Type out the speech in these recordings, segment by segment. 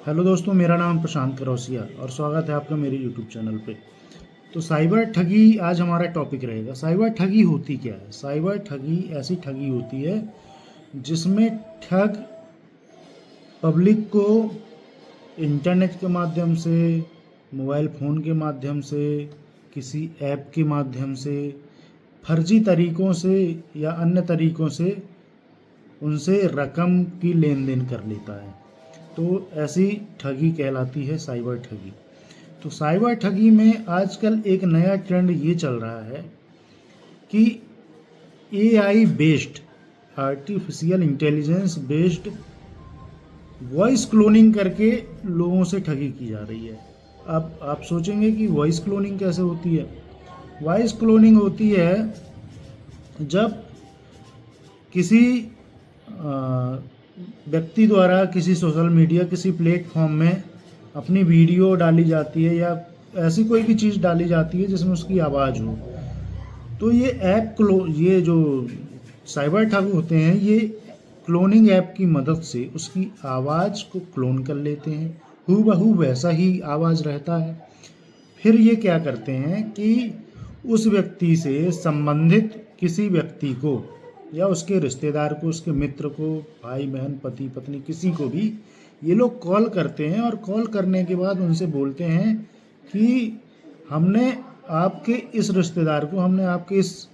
Hello दोस्तों, मेरा नाम प्रशांत करौसिया और स्वागत है आपका मेरे यूट्यूब चैनल पे। तो साइबर ठगी आज हमारा टॉपिक रहेगा। साइबर ठगी होती क्या है? साइबर ठगी ऐसी ठगी होती है जिसमें ठग पब्लिक को इंटरनेट के माध्यम से, मोबाइल फ़ोन के माध्यम से, किसी ऐप के माध्यम से, फर्जी तरीक़ों से या अन्य तरीक़ों से उनसे रकम की लेन देन कर लेता है। तो ऐसी ठगी कहलाती है साइबर ठगी। तो साइबर ठगी में आजकल एक नया ट्रेंड ये चल रहा है कि AI based, artificial intelligence based voice cloning करके लोगों से ठगी की जा रही है। अब आप सोचेंगे कि वॉइस क्लोनिंग कैसे होती है? वॉइस क्लोनिंग होती है जब किसी व्यक्ति द्वारा किसी सोशल मीडिया, किसी प्लेटफॉर्म में अपनी वीडियो डाली जाती है या ऐसी कोई भी चीज़ डाली जाती है जिसमें उसकी आवाज़ हो। तो ये जो साइबर ठग होते हैं, ये क्लोनिंग ऐप की मदद से उसकी आवाज़ को क्लोन कर लेते हैं। हूबहू वैसा ही आवाज़ रहता है। फिर ये क्या करते हैं कि उस व्यक्ति से संबंधित किसी व्यक्ति को या उसके रिश्तेदार को, उसके मित्र को, भाई बहन, पति पत्नी, किसी को भी ये लोग कॉल करते हैं और कॉल करने के बाद उनसे बोलते हैं कि हमने आपके इस रिश्तेदार को, हमने आपके इस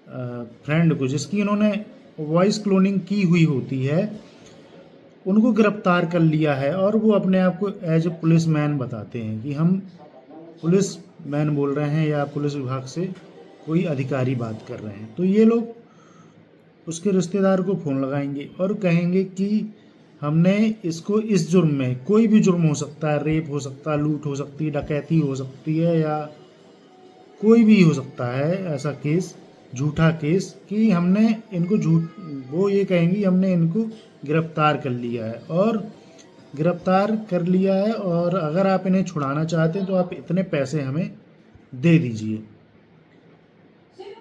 फ्रेंड को, जिसकी इन्होंने वॉइस क्लोनिंग की हुई होती है, उनको गिरफ्तार कर लिया है। और वो अपने आप को एज ए पुलिस मैन बताते हैं कि हम पुलिस मैन बोल रहे हैं या पुलिस विभाग से कोई अधिकारी बात कर रहे हैं। तो ये लोग उसके रिश्तेदार को फ़ोन लगाएंगे और कहेंगे कि हमने इसको इस जुर्म में, कोई भी जुर्म हो सकता है, रेप हो सकता है, लूट हो सकती है, डकैती हो सकती है या कोई भी हो सकता है ऐसा केस, झूठा केस, कि हमने इनको वो ये कहेंगी हमने इनको गिरफ्तार कर लिया है और अगर आप इन्हें छुड़ाना चाहते हैं तो आप इतने पैसे हमें दे दीजिए।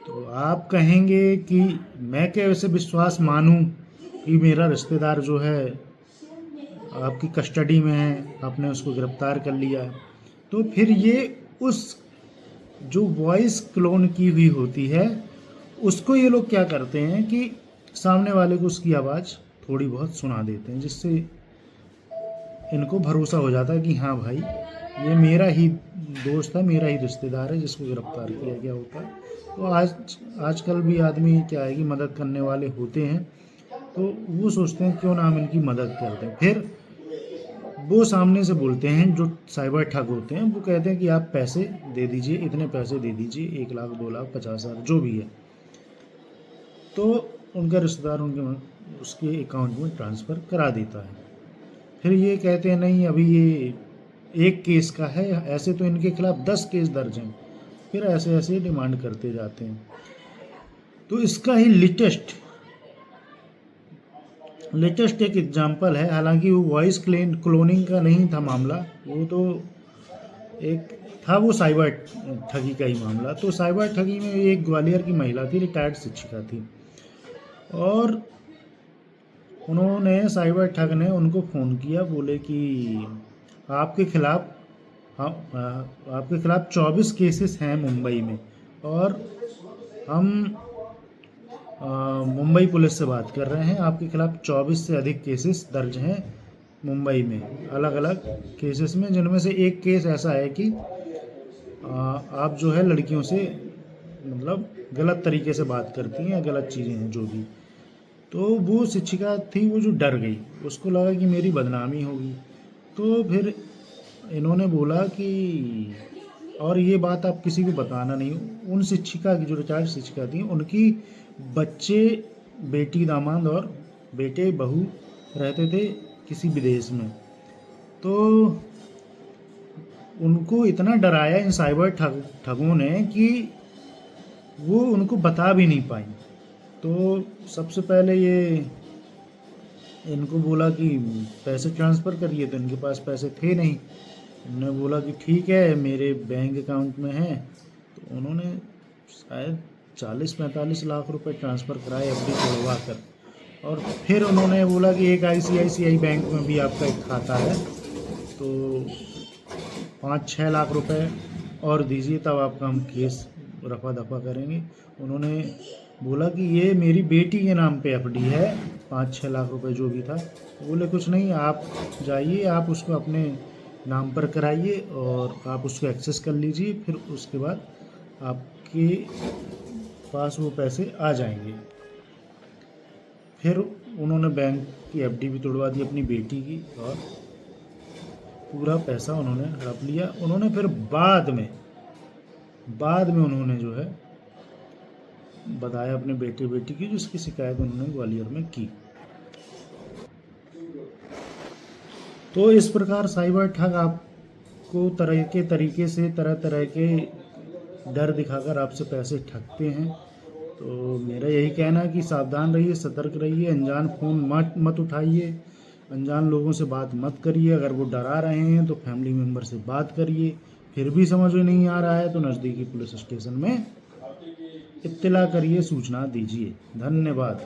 तो आप कहेंगे कि मैं कैसे विश्वास मानूं कि मेरा रिश्तेदार जो है आपकी कस्टडी में है, आपने उसको गिरफ्तार कर लिया है। तो फिर ये उस जो वॉइस क्लोन की हुई होती है उसको ये लोग क्या करते हैं कि सामने वाले को उसकी आवाज़ थोड़ी बहुत सुना देते हैं, जिससे इनको भरोसा हो जाता है कि हाँ भाई, ये मेरा ही दोस्त है, मेरा ही रिश्तेदार है जिसको गिरफ्तार किया गया होता है। तो आजकल भी आदमी क्या है कि मदद करने वाले होते हैं, तो वो सोचते हैं क्यों ना हम इनकी मदद करते हैं। फिर वो सामने से बोलते हैं, जो साइबर ठग होते हैं, वो कहते हैं कि आप पैसे दे दीजिए, इतने पैसे दे दीजिए, 1 लाख, 2 लाख, 50,000 जो भी है। तो उनका रिश्तेदार उसके अकाउंट में ट्रांसफ़र करा देता है। फिर ये कहते हैं नहीं, अभी ये एक केस का है, ऐसे तो इनके खिलाफ 10 केस दर्ज हैं। फिर ऐसे ऐसे डिमांड करते जाते हैं। तो इसका ही लेटेस्ट एक एग्जांपल है। हालांकि वो वॉइस क्लोनिंग का नहीं था मामला, वो तो एक था, वो साइबर ठगी का ही मामला। तो साइबर ठगी में एक ग्वालियर की महिला थी, रिटायर्ड शिक्षिका थी, और उन्होंने, साइबर ठग ने उनको फ़ोन किया, बोले कि आपके खिलाफ 24 केसेस हैं मुंबई में, और हम मुंबई पुलिस से बात कर रहे हैं, आपके खिलाफ 24 से अधिक केसेस दर्ज हैं मुंबई में, अलग अलग केसेस में, जिनमें से एक केस ऐसा है कि आप जो है लड़कियों से मतलब गलत तरीके से बात करती हैं या गलत चीज़ें हैं जो भी। तो वो शिक्षिका थी, वो जो डर गई, उसको लगा कि मेरी बदनामी होगी। तो फिर इन्होंने बोला कि और ये बात आप किसी को बताना नहीं। उन शिक्षिका की, जो रिटायर्ड शिक्षिका थी, उनकी बच्चे, बेटी, दामाद और बेटे, बहू रहते थे किसी विदेश में। तो उनको इतना डराया इन साइबर ठगों ने कि वो उनको बता भी नहीं पाई। तो सबसे पहले ये इनको बोला कि पैसे ट्रांसफ़र करिए, तो इनके पास पैसे थे नहीं। उन्होंने बोला कि ठीक है, मेरे बैंक अकाउंट में है। तो उन्होंने शायद 40-45 लाख रुपए ट्रांसफ़र कराए एफडी खुलवा कर। और फिर उन्होंने बोला कि एक आईसीआईसीआई बैंक में भी आपका एक खाता है, तो 5-6 लाख रुपए और दीजिए, तब आपका हम केस रफा दफा करेंगे। उन्होंने बोला कि ये मेरी बेटी के नाम पे एफडी है, 5-6 लाख रुपए जो भी था। बोले कुछ नहीं, आप जाइए, आप उसको अपने नाम पर कराइए और आप उसको एक्सेस कर लीजिए, फिर उसके बाद आपके पास वो पैसे आ जाएंगे। फिर उन्होंने बैंक की एफडी भी तोड़वा दी अपनी बेटी की, और पूरा पैसा उन्होंने हड़प लिया। उन्होंने फिर बाद में उन्होंने जो है बताया अपने बेटी की, जिसकी शिकायत उन्होंने ग्वालियर में की। तो इस प्रकार साइबर ठग आपको तरीके से तरह तरह के डर दिखाकर आपसे पैसे ठगते हैं। तो मेरा यही कहना है कि सावधान रहिए, सतर्क रहिए, अनजान फ़ोन मत उठाइए, अनजान लोगों से बात मत करिए। अगर वो डरा रहे हैं तो फैमिली मेम्बर से बात करिए। फिर भी समझ में नहीं आ रहा है तो नज़दीकी पुलिस स्टेशन में इत्तला करिए, सूचना दीजिए। धन्यवाद।